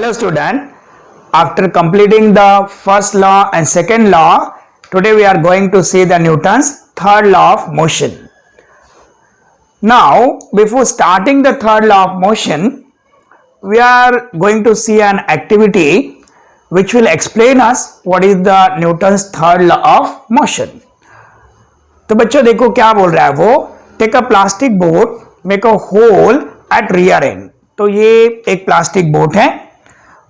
Hello student, after completing the first law and second law, today we are going to see the Newton's third law of motion. Now, before starting the third law of motion, we are going to see an activity which will explain us what is the Newton's third law of motion. तो बच्चों देखो क्या बोल रहा है वो, take a plastic boat, make a hole at rear end. तो ये एक प्लास्टिक बोट है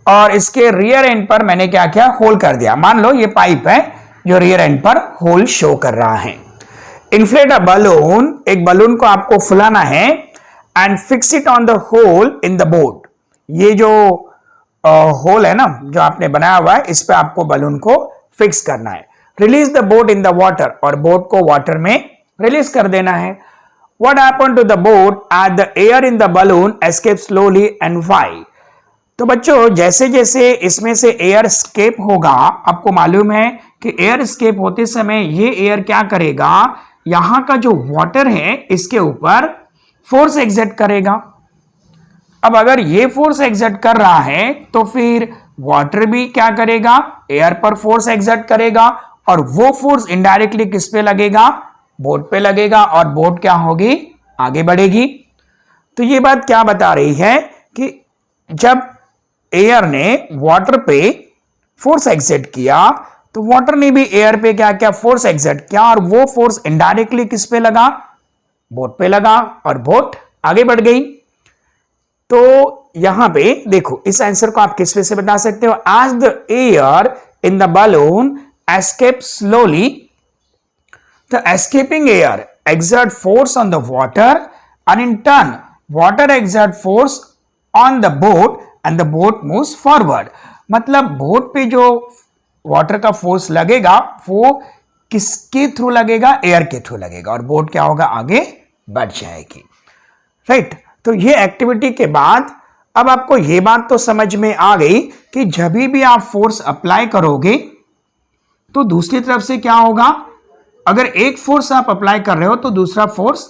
और इसके रियर एंड पर मैंने क्या किया, होल कर दिया. मान लो ये पाइप है जो रियर एंड पर होल शो कर रहा है. इन्फ्लेट अ बलून, एक बलून को आपको फुलाना है and fix it on the hole in the boat. ये जो होल है ना जो आपने बनाया हुआ है, इस पे आपको बलून को फिक्स करना है. Release the boat in the water, और बोट को वाटर में रिलीज कर देना है. What happened to the boat as the air in the balloon escapes slowly and why? तो बच्चों जैसे जैसे इसमें से एयर स्केप होगा, आपको मालूम है कि एयर स्केप होते समय ये एयर क्या करेगा, यहां का जो वाटर है इसके ऊपर फोर्स एक्सर्ट करेगा. अब अगर ये फोर्स एक्सर्ट कर रहा है तो फिर वाटर भी क्या करेगा, एयर पर फोर्स एक्सर्ट करेगा और वो फोर्स इनडायरेक्टली किस पे लगेगा, बोट पे लगेगा और बोट क्या होगी, आगे बढ़ेगी. तो ये बात क्या बता रही है कि जब एयर ने वाटर पे फोर्स एक्सर्ट किया तो वाटर ने भी एयर पे क्या क्या फोर्स एक्सर्ट किया और वो फोर्स इनडायरेक्टली किस पे लगा, बोट पे लगा और बोट आगे बढ़ गई. तो यहां पे देखो इस आंसर को आप किस पे से बता सकते हो, as the air in the balloon escape slowly, the escaping air exert force on the water and in turn water exert force on the boat and the boat moves forward. मतलब boat पे जो water का force लगेगा वो किसके through लगेगा, air के through लगेगा और बोट क्या होगा, आगे बढ़ जाएगी. राइट. तो ये एक्टिविटी के बाद अब आपको ये बात तो समझ में आ गई कि जब भी आप फोर्स अप्लाई करोगे तो दूसरी तरफ से क्या होगा, अगर एक फोर्स आप अप्लाई कर रहे हो तो दूसरा फोर्स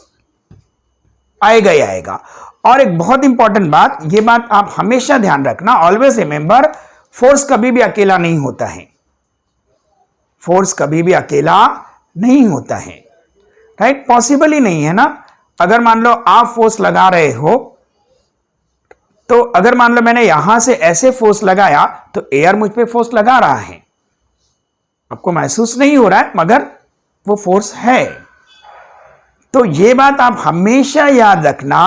आएगा ही आएगा. और एक बहुत इंपॉर्टेंट बात, ये बात आप हमेशा ध्यान रखना, ऑलवेज रिमेंबर, फोर्स कभी भी अकेला नहीं होता है. फोर्स कभी भी अकेला नहीं होता है. राइट. पॉसिबल ही नहीं है ना. अगर मान लो आप फोर्स लगा रहे हो तो अगर मान लो मैंने यहां से ऐसे फोर्स लगाया तो एयर मुझ पे फोर्स लगा रहा है, आपको महसूस नहीं हो रहा है मगर वो फोर्स है. तो ये बात आप हमेशा याद रखना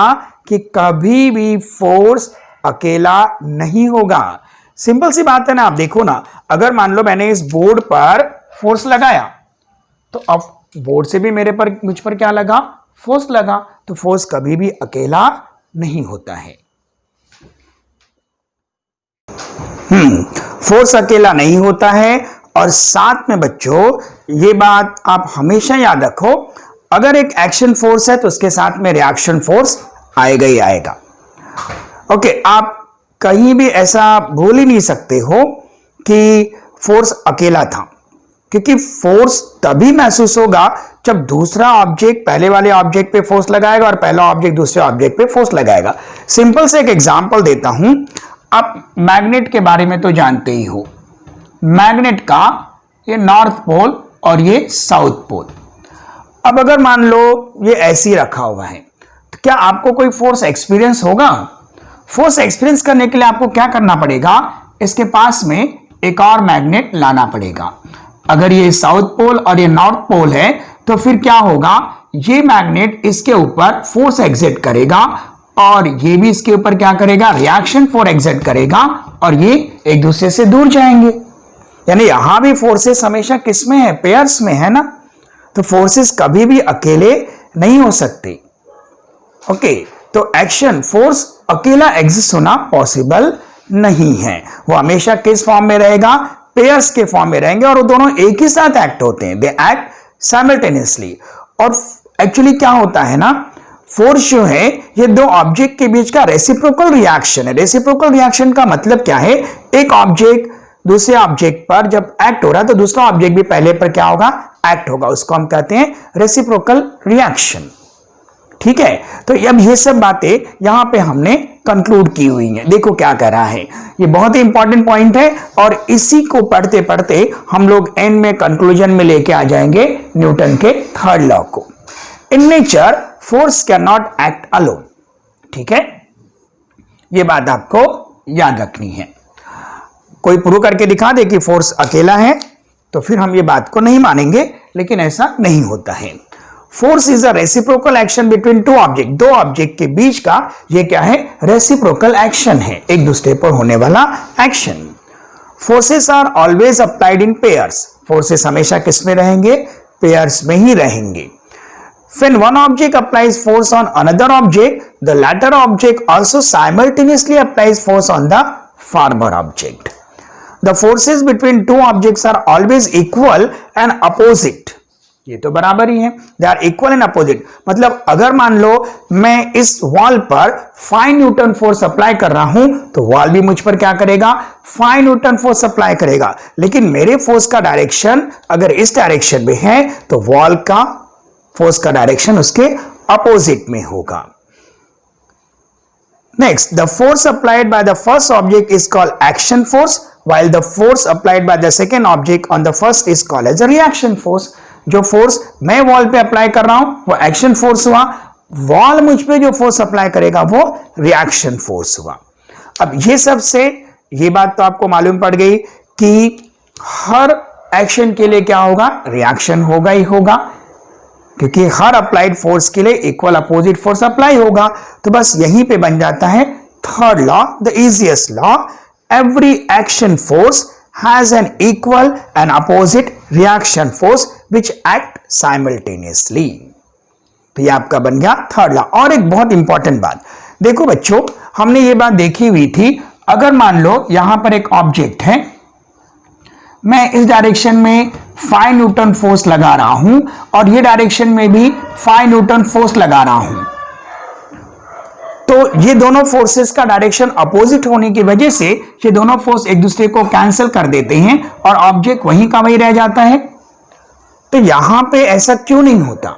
कि कभी भी फोर्स अकेला नहीं होगा. सिंपल सी बात है ना. आप देखो ना, अगर मान लो मैंने इस बोर्ड पर फोर्स लगाया तो अब बोर्ड से भी मुझ पर क्या लगा, फोर्स लगा. तो फोर्स कभी भी अकेला नहीं होता है. फोर्स अकेला नहीं होता है. और साथ में बच्चों ये बात आप हमेशा याद रखो, अगर एक एक्शन फोर्स है तो उसके साथ में रिएक्शन फोर्स आएगा ही आएगा. ओके. आप कहीं भी ऐसा भूल ही नहीं सकते हो कि फोर्स अकेला था, क्योंकि फोर्स तभी महसूस होगा जब दूसरा ऑब्जेक्ट पहले वाले ऑब्जेक्ट पे फोर्स लगाएगा और पहला ऑब्जेक्ट दूसरे ऑब्जेक्ट पे फोर्स लगाएगा. सिंपल से एक एग्जांपल देता हूं. आप मैग्नेट के बारे में तो जानते ही हो. मैग्नेट का ये नॉर्थ पोल और ये साउथ पोल. अब अगर मान लो ये ऐसे ही रखा हुआ है तो क्या आपको कोई फोर्स एक्सपीरियंस होगा? फोर्स एक्सपीरियंस करने के लिए आपको क्या करना पड़ेगा, इसके पास में एक और मैग्नेट लाना पड़ेगा. अगर ये साउथ पोल और ये नॉर्थ पोल है तो फिर क्या होगा, ये मैग्नेट इसके ऊपर फोर्स एक्सर्ट करेगा और ये भी इसके ऊपर क्या करेगा, रिएक्शन फोर्स एक्सर्ट करेगा और ये एक दूसरे से दूर जाएंगे. यानी यहां भी फोर्सेस हमेशा किस में है, पेयर्स में है ना. तो फोर्सेस कभी भी अकेले नहीं हो सकते. ओके. तो एक्शन फोर्स अकेला एग्जिस्ट होना पॉसिबल नहीं है. वो हमेशा किस फॉर्म में रहेगा, पेयर्स के फॉर्म में रहेंगे और वो दोनों एक ही साथ एक्ट होते हैं. They act simultaneously. और एक्चुअली क्या होता है ना, फोर्स जो है ये दो ऑब्जेक्ट के बीच का रेसिप्रोकल रिएक्शन है. रेसिप्रोकल रिएक्शन का मतलब क्या है, एक ऑब्जेक्ट दूसरे ऑब्जेक्ट पर जब एक्ट हो रहा है तो दूसरा ऑब्जेक्ट भी पहले पर क्या होगा, एक्ट होगा. उसको हम कहते हैं रेसिप्रोकल रिएक्शन. ठीक है, तो अब ये सब बातें यहां पे हमने कंक्लूड की हुई हैं। देखो क्या कर रहा है, ये बहुत ही इंपॉर्टेंट पॉइंट है और इसी को पढ़ते पढ़ते हम लोग एंड में कंक्लूजन में लेके आ जाएंगे न्यूटन के थर्ड लॉ को। In nature force can not act alone. ठीक है, ये बात आपको याद रखनी है। कोई प्रूव करके दिखा दे कि फोर्स अकेला है तो फिर हम ये बात को नहीं मानेंगे, लेकिन ऐसा नहीं होता है। Force is a reciprocal action between two object, दो ऑब्जेक्ट के बीच का ये क्या है, रेसिप्रोकल एक्शन है, एक दूसरे पर होने वाला action. Forces are always applied in pairs, forces हमेशा किस में रहेंगे, पेयर्स में ही रहेंगे। When one object applies force on another object, the latter object also simultaneously applies force on the former object. The forces between two objects are always equal and opposite. ये तो बराबर ही है, they are equal and opposite. मतलब अगर मान लो मैं इस वॉल पर 5 न्यूटन फोर्स अप्लाई कर रहा हूं तो वॉल भी मुझ पर क्या करेगा, 5 न्यूटन फोर्स अप्लाई करेगा, लेकिन मेरे फोर्स का डायरेक्शन अगर इस डायरेक्शन में है तो वॉल का फोर्स का डायरेक्शन उसके अपोजिट में होगा। Next, the force applied by the first object is called action force, while the force applied by the second object on the first is called as a reaction force. जो force मैं wall पे apply कर रहा हूं वो action force हुआ, wall मुझ पे जो फोर्स अप्लाई करेगा वो रिएक्शन फोर्स हुआ। अब ये सब से ये बात तो आपको मालूम पड़ गई कि हर एक्शन के लिए क्या होगा, रिएक्शन होगा ही होगा, क्योंकि हर अप्लाइड फोर्स के लिए इक्वल अपोजिट फोर्स अप्लाई होगा। तो बस यहीं पे बन जाता है third law, the easiest law, every action force has an equal and opposite reaction force which act simultaneously. तो ये आपका बन गया थर्ड लॉ। और एक बहुत इंपॉर्टेंट बात देखो बच्चों, हमने ये बात देखी हुई थी, अगर मान लो यहां पर एक ऑब्जेक्ट है, मैं इस डायरेक्शन में 5 न्यूटन फोर्स लगा रहा हूं और ये डायरेक्शन में भी 5 न्यूटन फोर्स लगा रहा हूं, तो ये दोनों फोर्सेस का डायरेक्शन अपोजिट होने की वजह से ये दोनों फोर्स एक दूसरे को कैंसिल कर देते हैं और ऑब्जेक्ट वहीं का वहीं रह जाता है। तो यहां पे ऐसा क्यों नहीं होता,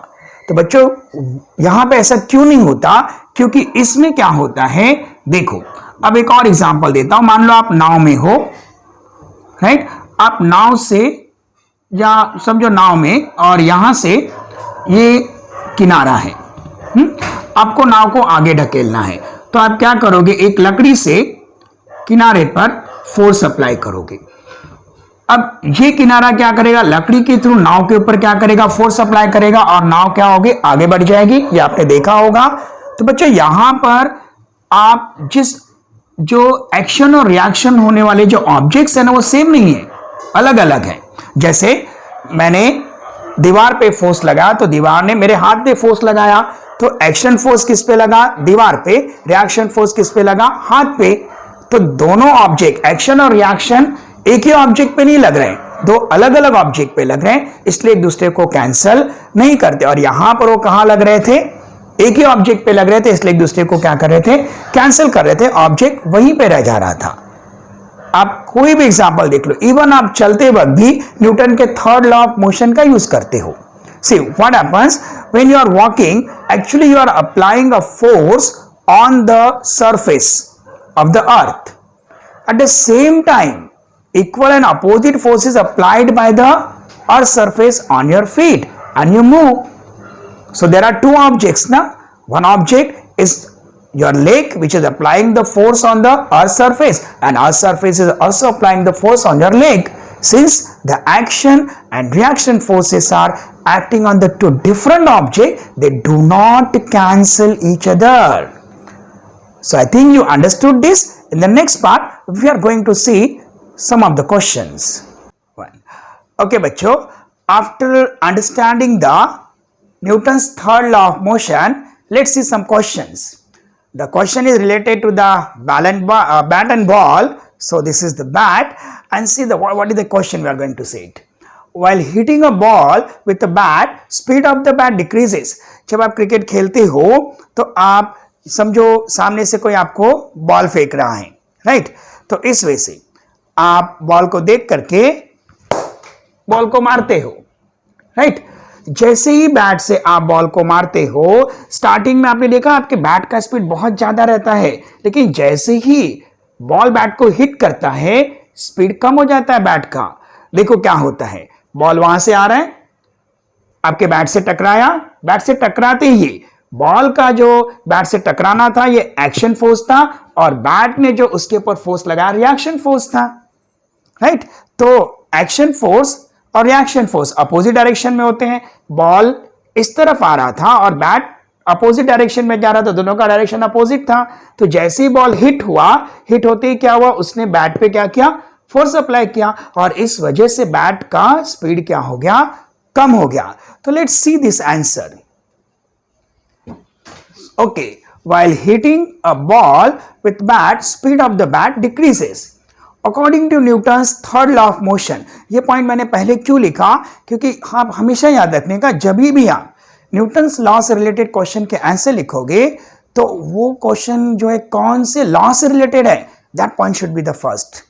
तो बच्चों यहां पे ऐसा क्यों नहीं होता, क्योंकि इसमें क्या होता है, देखो अब एक और एग्जांपल देता हूं। मान लो आप नाव में हो, राइट, आप नाव से या समझो नाव में, और यहां से ये किनारा है, आपको नाव को आगे ढकेलना है, तो आप क्या करोगे, एक लकड़ी से किनारे पर फोर्स अप्लाई करोगे। अब ये किनारा क्या करेगा, लकड़ी के थ्रू नाव के ऊपर क्या करेगा, फोर्स अप्लाई करेगा और नाव क्या होगी, आगे बढ़ जाएगी, ये आपने देखा होगा। तो बच्चों यहां पर आप जिस जो एक्शन और रिएक्शन होने वाले जो ऑब्जेक्ट्स है ना वो सेम नहीं है, अलग अलग है। जैसे मैंने दीवार पे फोर्स लगाया तो दीवार ने मेरे हाथ पे फोर्स लगाया, तो एक्शन फोर्स किस पे लगा, दीवार पे, रिएक्शन फोर्स किस पे लगा, हाथ पे। तो दोनों ऑब्जेक्ट एक्शन और रिएक्शन एक ही ऑब्जेक्ट पे नहीं लग रहे हैं, दो अलग अलग ऑब्जेक्ट पे लग रहे हैं, इसलिए एक दूसरे को कैंसिल नहीं करते। और यहां पर वो कहां लग रहे थे, एक ही ऑब्जेक्ट पे लग रहे थे, इसलिए एक दूसरे को क्या कर रहे थे, कैंसिल कर रहे थे, ऑब्जेक्ट वहीं पे रह जा रहा था। आप कोई भी एग्जांपल देख लो, इवन आप चलते वक्त भी न्यूटन के थर्ड लॉ ऑफ मोशन का यूज करते हो। See what happens when you are walking, actually you are applying a force on the surface of the earth. At the same time, equal and opposite force is applied by the earth surface on your feet and you move. So there are two objects now. One object is your leg which is applying the force on the earth surface, and earth surface is also applying the force on your leg. Since the action and reaction forces are acting on the two different objects, they do not cancel each other. So I think you understood this. In the next part, we are going to see some of the questions. Okay, bachcho, after understanding the Newton's third law of motion, let's see some questions. The question is related to the bat and ball. So this is the bat, and see what is the question we are going to see it. While hitting a ball with a bat, speed of the bat decreases. जब आप cricket खेलते हो तो आप समझो सामने से कोई आपको बॉल फेंक रहा है, राइट, तो इस वजह से आप बॉल को देख करके बॉल को मारते हो, राइट। जैसे ही बैट से आप बॉल को मारते हो, स्टार्टिंग में आपने देखा आपके बैट का स्पीड बहुत ज्यादा रहता है, लेकिन जैसे ही बॉल बैट को हिट करता है स्पीड कम हो जाता है बैट का। देखो क्या होता है, बॉल वहां से आ रहा है, आपके बैट से टकराया, बैट से टकराते ही बॉल का जो बैट से टकराना था ये एक्शन फोर्स था, और बैट ने जो उसके ऊपर फोर्स लगाया रिएक्शन फोर्स था, राइट। तो एक्शन फोर्स और रिएक्शन फोर्स अपोजिट डायरेक्शन में होते हैं। बॉल इस तरफ आ रहा था और बैट अपोजिट डायरेक्शन में जा रहा था, दोनों का डायरेक्शन अपोजिट था। तो जैसे ही बॉल हिट हुआ, हिट होते ही क्या हुआ, उसने बैट पे क्या किया, फोर्स अप्लाई किया, और इस वजह से बैट का स्पीड क्या हो गया, कम हो गया। तो let's see this answer. Okay, while hitting a ball with bat, speed of the bat decreases according to Newton's third law of motion। ये पॉइंट मैंने पहले क्यों लिखा, क्योंकि आप हमेशा याद रखने का, जब भी आप न्यूटन्स लॉ से रिलेटेड क्वेश्चन के आंसर लिखोगे तो वो क्वेश्चन जो है कौन से लॉ से रिलेटेड है, that point should be the first,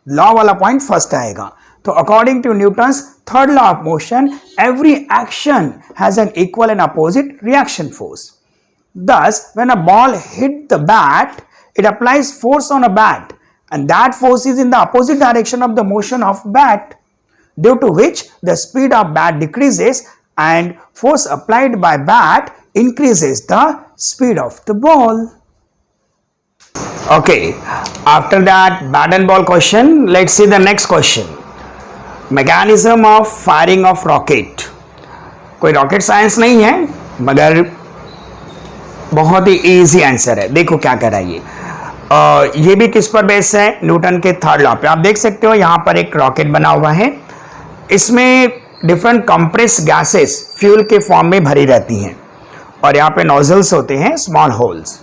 law वाला पॉइंट फर्स्ट आएगा। तो according to Newton's third law of motion, every action has an equal and opposite reaction force. Thus, when a ball hit the bat, it applies force on a bat, and that force is in the opposite direction of the motion of bat, due to which the speed of bat decreases and force applied by bat increases the speed of the ball. Okay, after that bat and ball question, let's see the next question. Mechanism of firing of rocket. कोई rocket science नहीं है, मगर बहुत ही easy answer है। देखो क्या कर रहा है ये भी किस पर बेस है, न्यूटन के थर्ड लॉ पे। आप देख सकते हो यहाँ पर एक रॉकेट बना हुआ है, इसमें डिफरेंट कंप्रेस गैसेस फ्यूल के फॉर्म में भरी रहती हैं, और यहाँ पे नोजल्स होते हैं, स्मॉल होल्स।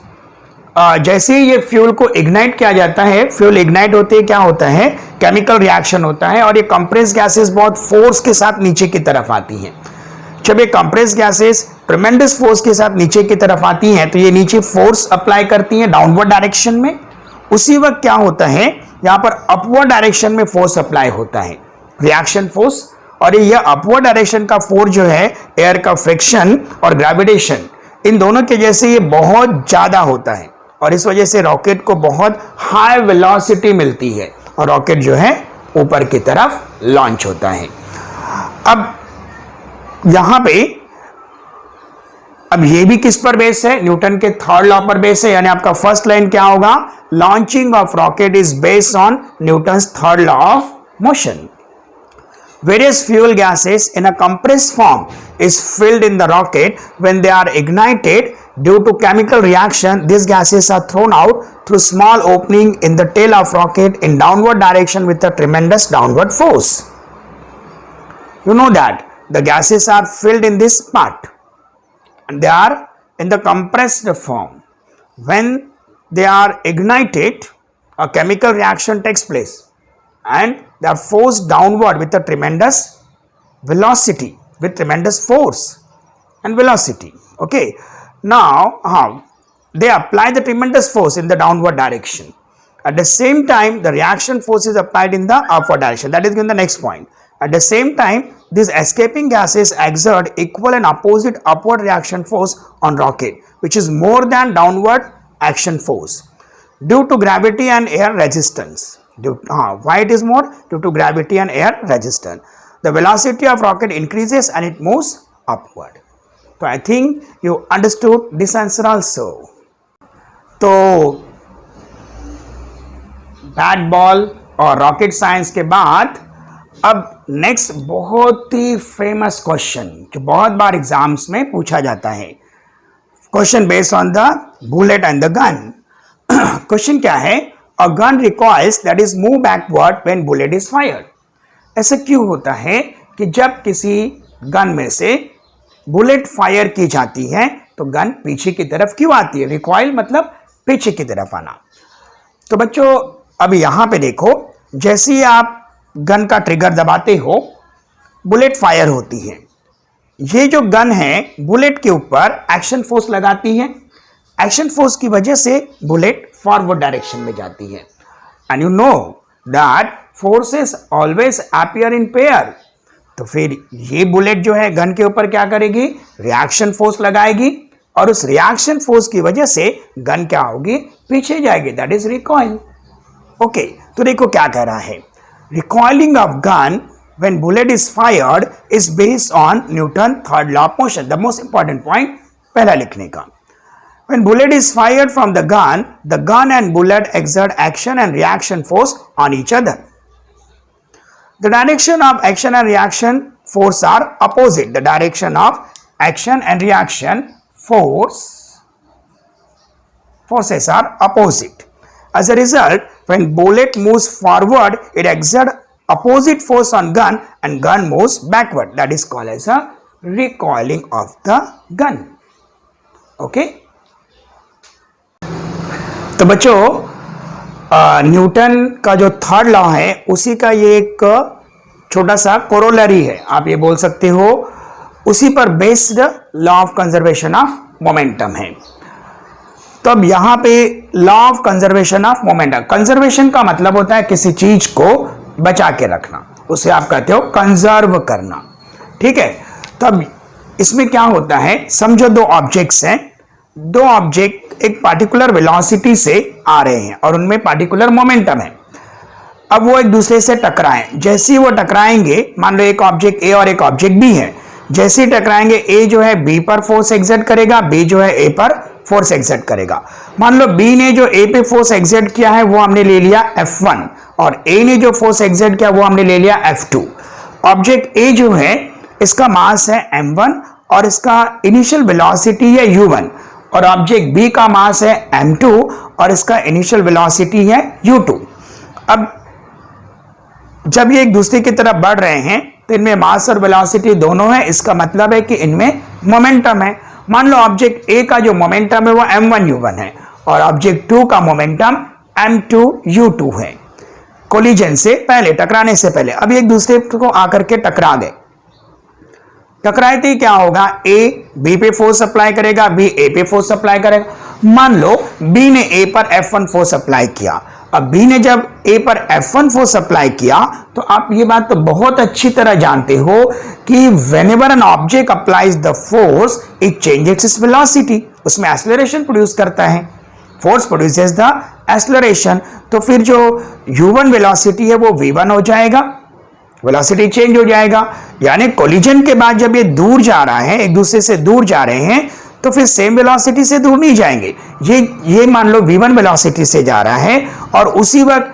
जैसे ही ये फ्यूल को इग्नाइट किया जाता है, फ्यूल इग्नाइट होते ही क्या होता है, केमिकल रिएक्शन होता है, और ये कंप्रेस गैसेस बहुत फोर्स के साथ नीचे की तरफ आती हैं। जब ये कंप्रेस गैसेस ट्रेमेंडस फोर्स के साथ नीचे की तरफ आती हैं तो ये नीचे फोर्स अप्लाई करती हैं डाउनवर्ड डायरेक्शन में। उसी वक्त क्या होता है, यहाँ पर अपवर्ड डायरेक्शन में फोर्स अप्लाई होता है, रिएक्शन फोर्स। और ये अपवर्ड डायरेक्शन का फोर्स जो है, एयर का फ्रिक्शन और ग्रेविटेशन, इन दोनों की वजह से ये बहुत ज्यादा होता है, और इस वजह से रॉकेट को बहुत हाई वेलोसिटी मिलती है और रॉकेट जो है ऊपर की तरफ लॉन्च होता है। अब यहां पे अब ये भी किस पर बेस है, न्यूटन के थर्ड लॉ पर बेस है, यानी आपका फर्स्ट लाइन क्या होगा, launching of rocket is based on Newton's third law of motion. Various fuel gases in a compressed form is filled in the rocket. When they are ignited due to chemical reaction, these gases are thrown out through small opening in the tail of rocket in downward direction with a tremendous downward force. You know that the gases are filled in this part and they are in the compressed form. When they are ignited, a chemical reaction takes place and they are forced downward with a tremendous velocity, with tremendous force and velocity. Okay, now they apply the tremendous force in the downward direction. At the same time, the reaction force is applied in the upward direction. That is in the next point. At the same time, these escaping gases exert equal and opposite upward reaction force on rocket, which is more than downward action force due to gravity and air resistance. Why it is more? Due to gravity and air resistance. The velocity of rocket increases and it moves upward. So I think you understood this answer also. तो bat ball और rocket science के बाद अब next बहुत ही famous question जो बहुत बार exams में पूछा जाता है, question based on the bullet and the gun. Question क्या है, A gun recoils, that is move backward when bullet is fired. ऐसा क्यों होता है कि जब किसी गन में से बुलेट फायर की जाती है तो गन पीछे की तरफ क्यों आती है, रिकॉइल मतलब पीछे की तरफ आना। तो बच्चों अभी यहां पे देखो, जैसे ही आप गन का ट्रिगर दबाते हो बुलेट फायर होती है। ये जो गन है बुलेट के ऊपर एक्शन फोर्स लगाती है, एक्शन फोर्स की वजह से बुलेट फॉरवर्ड डायरेक्शन में जाती है। And you know that forces always appear in pair. तो फिर ये बुलेट जो है गन के ऊपर क्या करेगी, रिएक्शन फोर्स लगाएगी और उस रिएक्शन फोर्स की वजह से गन क्या होगी, पीछे जाएगी, दैट इज रिकॉइल। ओके, तो देखो क्या कह रहा है, recoiling of gun when bullet is fired is based on Newton third law of motion. The most important point पहला लिखने का, when bullet is fired from the gun and bullet exert action and reaction force on each other. The direction of action and reaction force are opposite. The direction of action and reaction forces are opposite. As a result, when bullet moves forward, it exerts opposite force on gun and gun moves backward. That is called as a recoiling of the gun. Okay? तो बच्चों Newton का जो third law है उसी का ये एक छोटा सा कोरोलरी है, आप ये बोल सकते हो, उसी पर based law of conservation of momentum है। तो अब यहां पे law of conservation of momentum, conservation का मतलब होता है किसी चीज को बचा के रखना, उसे आप कहते हो कंजर्व करना, ठीक है। तो अब इसमें क्या होता है, समझो दो ऑब्जेक्ट्स हैं, दो ऑब्जेक्ट एक पार्टिकुलर वेलोसिटी से आ रहे हैं और उनमें पार्टिकुलर मोमेंटम है। अब वो एक दूसरे से टकराएं, जैसे ही वो टकराएंगे, मान लो एक ऑब्जेक्ट ए और एक ऑब्जेक्ट बी है, जैसे ही टकराएंगे ए जो है बी पर फोर्स एक्सर्ट करेगा, बी जो है ए पर फोर्स एक्सर्ट करेगा। मान लो बी ने जो ए पे फोर्स एक्सर्ट किया है वो हमने ले लिया F1 और ए ने जो फोर्स एक्सर्ट किया वो हमने ले लिया F2। ऑब्जेक्ट ए जो है इसका मास है m1 और इसका इनिशियल वेलोसिटी है u1 और ऑब्जेक्ट बी का मास है m2 और इसका इनिशियल वेलोसिटी है u2। अब जब ये एक दूसरे की तरफ बढ़ रहे हैं तो इनमें मास और वेलोसिटी दोनों है, इसका मतलब है कि इनमें मोमेंटम है। मान लो ऑब्जेक्ट ए का जो मोमेंटम है वो m1 u1 है और ऑब्जेक्ट 2 का मोमेंटम m2 u2 है, कोलिजन से पहले, टकराने से पहले। अब एक दूसरे को आकर के टकरा गए, टकराए तो क्या होगा, ए बी पे फोर्स अप्लाई करेगा, बी ए पे फोर्स अप्लाई करेगा। मान लो बी ने ए पर F1 फोर्स अप्लाई किया, अब बी ने जब ए पर F1 फोर्स अप्लाई किया तो आप ये बात तो बहुत अच्छी तरह जानते हो कि whenever an object applies the force it changes its velocity, उसमें एक्सेलरेशन प्रोड्यूस करता है, फोर्स प्रोड्यूसेस द एक्सेलरेशन। तो फिर जो u1 वेलोसिटी है वो v1 हो जाएगा, वेलोसिटी चेंज हो जाएगा। यानी कोलिजन के बाद जब ये दूर जा रहा है, एक दूसरे से दूर जा रहे हैं, तो फिर सेम वेलोसिटी से दूर नहीं जाएंगे। ये मान लो v1 वेलोसिटी से जा रहा है और उसी वक्त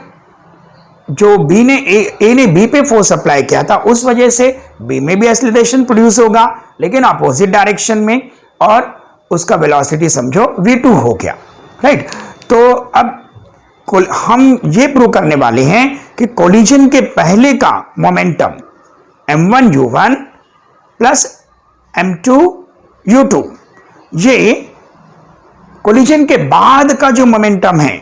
जो बी ने ए ने बी पे फोर्स अप्लाई किया था, उस वजह से बी में भी एक्सेलरेशन प्रोड्यूस होगा लेकिन अपोजिट डायरेक्शन में, और उसका वेलोसिटी समझो v2 हो गया, राइट। तो अब हम ये प्रूव करने वाले हैं कि कोलिजन के पहले का momentum m1 u1 plus m2 u2, ये कोलिजन के बाद का जो मोमेंटम है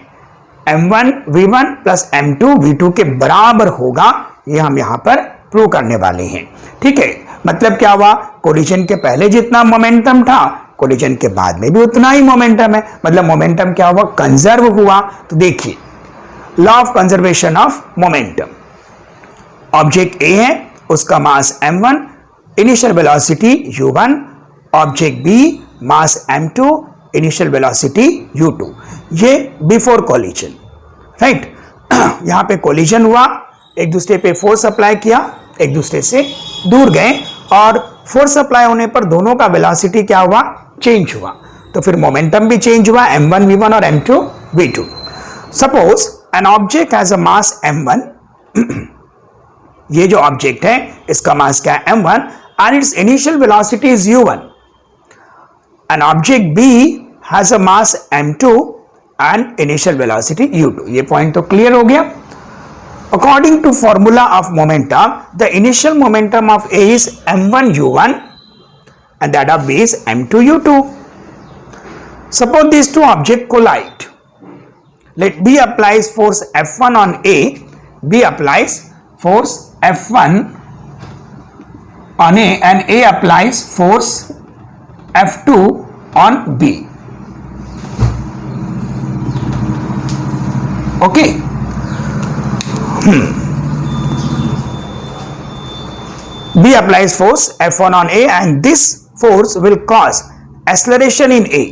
m1 v1 plus m2 v2 के बराबर होगा, ये हम यहां पर प्रूव करने वाले हैं, ठीक है। मतलब क्या हुआ, कोलिजन के पहले जितना मोमेंटम था कोलिजन के बाद में भी उतना ही मोमेंटम है, मतलब मोमेंटम क्या हुआ, कंजर्व हुआ। तो देखिए law of conservation of momentum, object A है, उसका mass m1, initial velocity u1, object B mass m2, initial velocity u2, ये बिफोर कोलिजन, राइट। यहां पे कोलिजन हुआ, एक दूसरे पे फोर्स अप्लाई किया, एक दूसरे से दूर गए और फोर्स अप्लाई होने पर दोनों का वेलोसिटी क्या हुआ, चेंज हुआ, तो फिर मोमेंटम भी चेंज हुआ, m1 v1 और m2 v2। Suppose an object has a mass m1, ये जो ऑब्जेक्ट है इसका मास क्या है m1 and its initial velocity is u1. An object B has a mass m2 and initial velocity u2. ये point तो clear हो गया। According to formula of momentum, the initial momentum of A is m1 u1 and that of B is m2 u2. Suppose these two objects collide. Let B applies force F1 on A. B applies force F1 on A and A applies force F2 on B. Okay. B applies force F1 on A and this force will cause acceleration in A.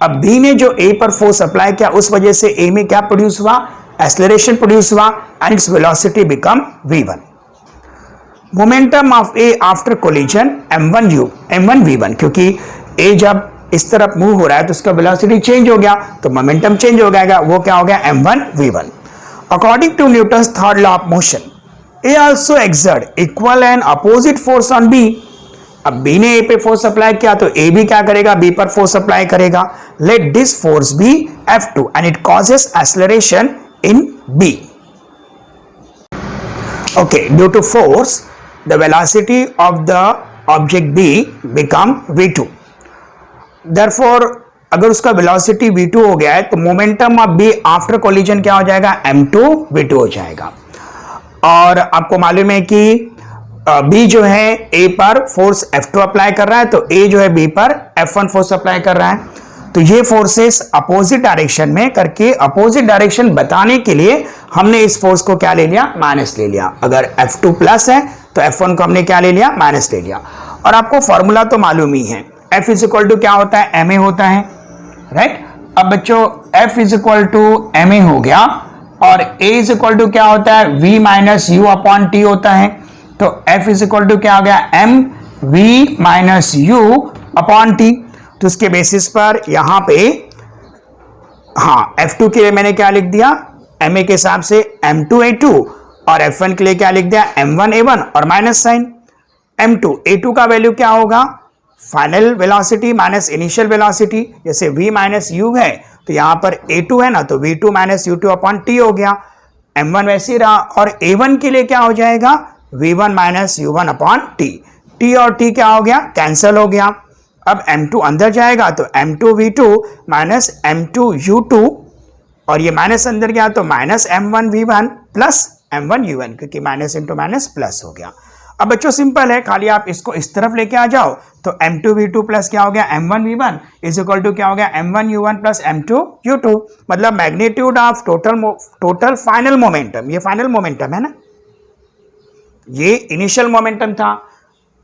अब B ने जो A पर force apply किया उस वजह से A में क्या प्रोड्यूस हुआ, एक्सेलरेशन प्रोड्यूस हुआ and its velocity become V1. Momentum of A after collision M1 V1, क्योंकि A जब इस तरफ मूव हो रहा है तो उसका वेलोसिटी चेंज हो गया तो मोमेंटम चेंज हो गया, वो क्या हो गया M1 V1. According to Newton's third law of motion A also exert equal and opposite force on B. अब B ने A पे फोर्स अप्लाई किया तो A भी क्या करेगा, B पर फोर्स अप्लाई करेगा. Let this force be F2 and it causes acceleration in B. Okay, due to force, the velocity of the object B become V2. Therefore, अगर उसका वेलोसिटी V2 हो गया है तो momentum of B after collision क्या हो जाएगा, M2 V2 हो जाएगा. और आपको मालूम है कि B जो है A पर फोर्स F2 अप्लाई कर रहा है तो A जो है B पर F1 फोर्स अप्लाई कर रहा है. तो ये फोर्सेस अपोजिट डायरेक्शन में करके अपोजिट डायरेक्शन बताने के लिए हमने इस फोर्स को क्या ले लिया, माइनस ले लिया. अगर F2 प्लस है तो F1 को हमने क्या ले लिया, माइनस ले लिया. और आपको फॉर्मूला तो मालूम ही है, F इज इक्वल टू क्या होता है, ma होता है, राइट. अब बच्चों F is equal to ma हो गया और A इज इक्वल टू क्या होता है, V minus you upon T होता है. तो F इज इक्वल टू क्या हो गया, M V minus you upon T. तो इसके बेसिस पर यहां पे हाँ F2 के लिए मैंने क्या लिख दिया, MA के हिसाब से M2 A2 और F1 के लिए क्या लिख दिया, M1 A1 और माइनस साइन. M2 A2 का वैल्यू क्या होगा, final velocity minus initial velocity. जैसे V माइनस यू है तो यहां पर A2 है ना तो V2 minus U2 upon T हो गया. M1 वैसे ही रहा और A1 के लिए क्या हो जाएगा, V1 minus U1 upon T. T और टी क्या हो गया, कैंसल हो गया. अब M2 अंदर जाएगा तो M2 V2 minus M2 U2 और ये माइनस अंदर गया तो minus M1 V1 plus M1 U1, क्योंकि माइनस इंटू माइनस प्लस हो गया. अब बच्चों सिंपल है, खाली आप इसको इस तरफ लेके आ जाओ तो M2 V2 प्लस क्या हो गया, M1 V1 is equal to क्या हो गया, M1 U1 plus M2 U2. मतलब magnitude of total final momentum, ये फाइनल मोमेंटम है ना, ये इनिशियल मोमेंटम था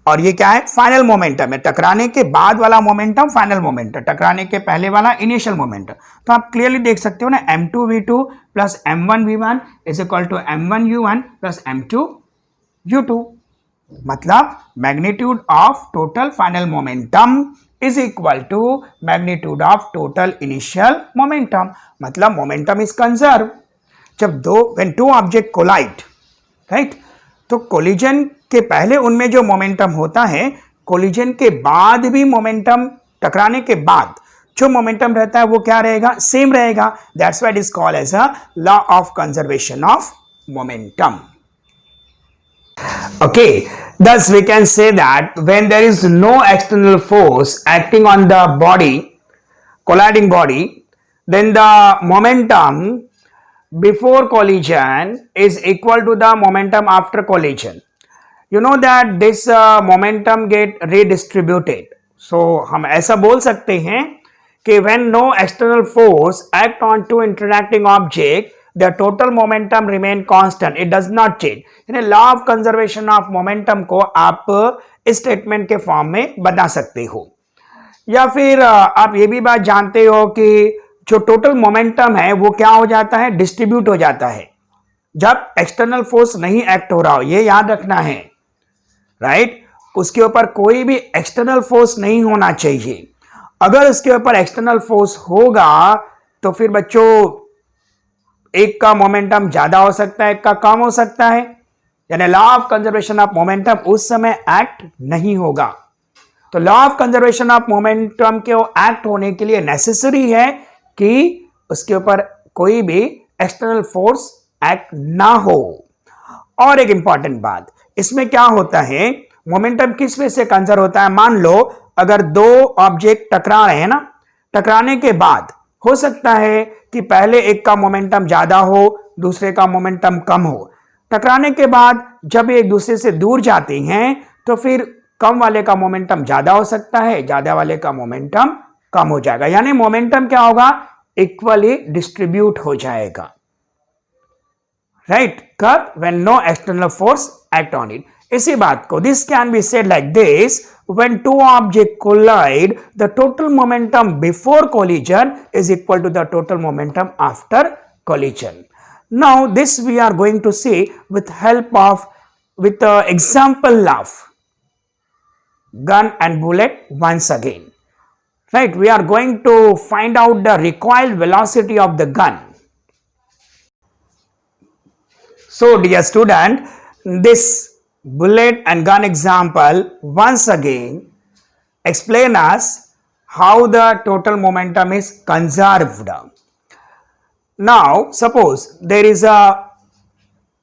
और ये क्या है, फाइनल मोमेंटम है. टकराने के बाद वाला मोमेंटम फाइनल मोमेंटम, टकराने के पहले वाला इनिशियल मोमेंटम. तो आप क्लियरली देख सकते हो ना, M2 V2 plus M1 V1 is equal to M1 U1 plus M2 U2. मतलब magnitude of total final momentum is equal to magnitude of total initial momentum. मतलब मोमेंटम इज कंजर्व. जब when two object collide, right, तो collision के पहले उनमें जो momentum होता है, कोलिजन के बाद भी मोमेंटम, टकराने के बाद जो मोमेंटम रहता है वो क्या रहेगा, सेम रहेगा. That's why it is called as a law of conservation of momentum. Okay, thus we can say that when there is no external force acting on the body, colliding body, then the momentum before collision is equal to the momentum after collision. You know that this momentum get redistributed. So हम ऐसा बोल सकते हैं कि when no external force act on two interacting object, the total momentum remain constant, it does not change. यानी law of conservation of momentum को आप इस स्टेटमेंट के फॉर्म में बता सकते हो. या फिर आप ये भी बात जानते हो कि जो टोटल मोमेंटम है वो क्या हो जाता है, डिस्ट्रीब्यूट हो जाता है जब एक्सटर्नल फोर्स नहीं एक्ट हो रहा हो. ये याद रखना है, राइट. उसके ऊपर कोई भी एक्सटर्नल फोर्स नहीं होना चाहिए. अगर उसके ऊपर एक्सटर्नल फोर्स होगा तो फिर बच्चों एक का मोमेंटम ज्यादा हो सकता है, एक का कम हो सकता है. यानी law of conservation of momentum उस समय एक्ट नहीं होगा. तो law of conservation of momentum के एक्ट होने के लिए नेसेसरी है कि उसके ऊपर कोई भी एक्सटर्नल फोर्स एक्ट ना हो. और एक इंपॉर्टेंट बात, इसमें क्या होता है, मोमेंटम किस वे से कंजर्व होता है. मान लो अगर दो ऑब्जेक्ट टकरा रहे हैं ना, टकराने के बाद हो सकता है कि पहले एक का मोमेंटम ज्यादा हो, दूसरे का मोमेंटम कम हो. टकराने के बाद जब एक दूसरे से दूर जाते हैं तो फिर कम वाले का मोमेंटम ज्यादा हो सकता है, ज्यादा वाले का मोमेंटम कम हो जाएगा. यानी मोमेंटम क्या होगा, इक्वली डिस्ट्रीब्यूट हो जाएगा, राइट. कब, when no external force act on it. इसी बात को this can be said like this: when two objects collide, the total momentum before collision is equal to the total momentum after collision. Now this we are going to see with help of with the example of gun and bullet once again. Right, we are going to find out the recoil velocity of the gun. So dear student, this bullet and gun example once again explain us how the total momentum is conserved. Now suppose there is a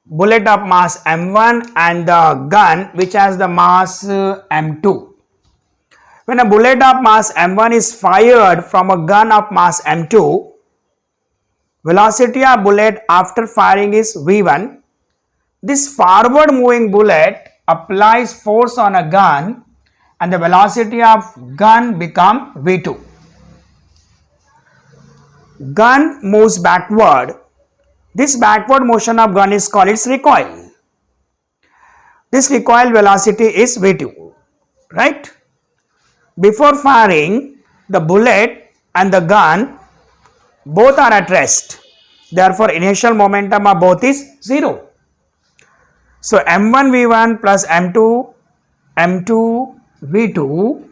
bullet of mass m1 and the gun which has the mass m2. When a bullet of mass m1 is fired from a gun of mass m2, velocity of bullet after firing is v1. This forward moving bullet applies force on a gun and the velocity of gun become v2. Gun moves backward. This backward motion of gun is called its recoil. This recoil velocity is v2, right? Before firing, the bullet and the gun both are at rest. Therefore, initial momentum of both is 0. So m1 v1 plus m2 v2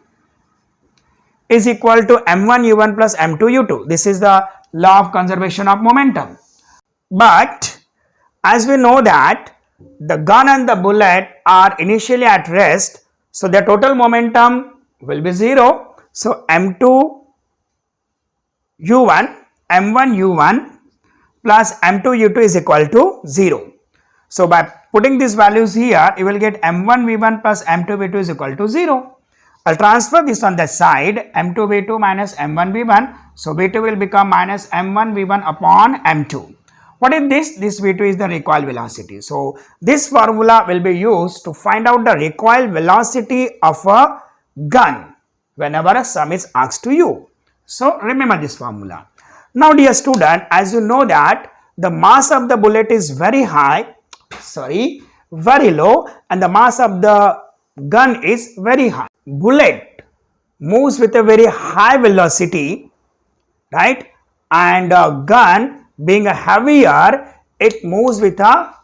is equal to m1 u1 plus m2 u2. This is the law of conservation of momentum. But as we know that the gun and the bullet are initially at rest, so their total momentum will be 0. So m2 u1 m1 u1 plus m2 u2 is equal to 0. So by putting these values here, you will get m1 v1 plus m2 v2 is equal to 0. I'll transfer this on the side, m2 v2 minus m1 v1. So v2 will become minus m1 v1 upon m2. What is this? This v2 is the recoil velocity. So this formula will be used to find out the recoil velocity of a gun whenever a sum is asked to you. So remember this formula. Now dear student, as you know that the mass of the bullet is very low and the mass of the gun is very high. Bullet moves with a very high velocity, right? And a gun being a heavier, it moves with a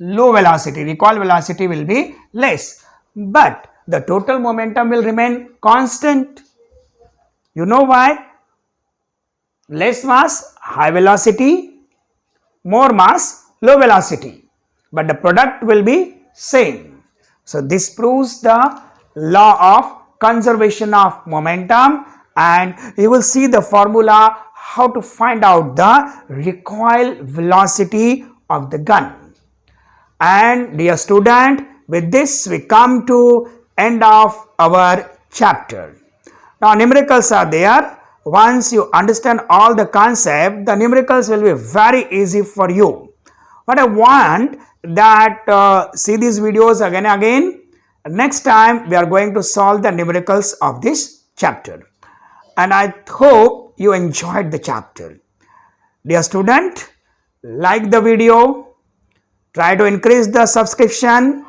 low velocity. Recoil velocity will be less, but the total momentum will remain constant. You know why? Less mass, high velocity; more mass, low velocity, but the product will be same. So this proves the law of conservation of momentum, and you will see the formula how to find out the recoil velocity of the gun. And dear student, with this we come to end of our chapter. Now numericals are there. Once you understand all the concept, the numericals will be very easy for you. But I want that see these videos again and again. Next time we are going to solve the numericals of this chapter. And I hope you enjoyed the chapter. Dear student, like the video, try to increase the subscription,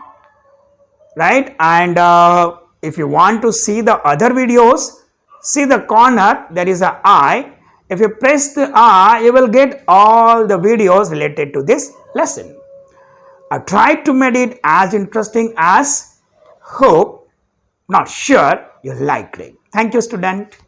right? And if you want to see the other videos, see the corner, there is an I. If you press the I, you will get all the videos related to this lesson. I tried to make it as interesting as hope, not sure you liked it. Thank you, student.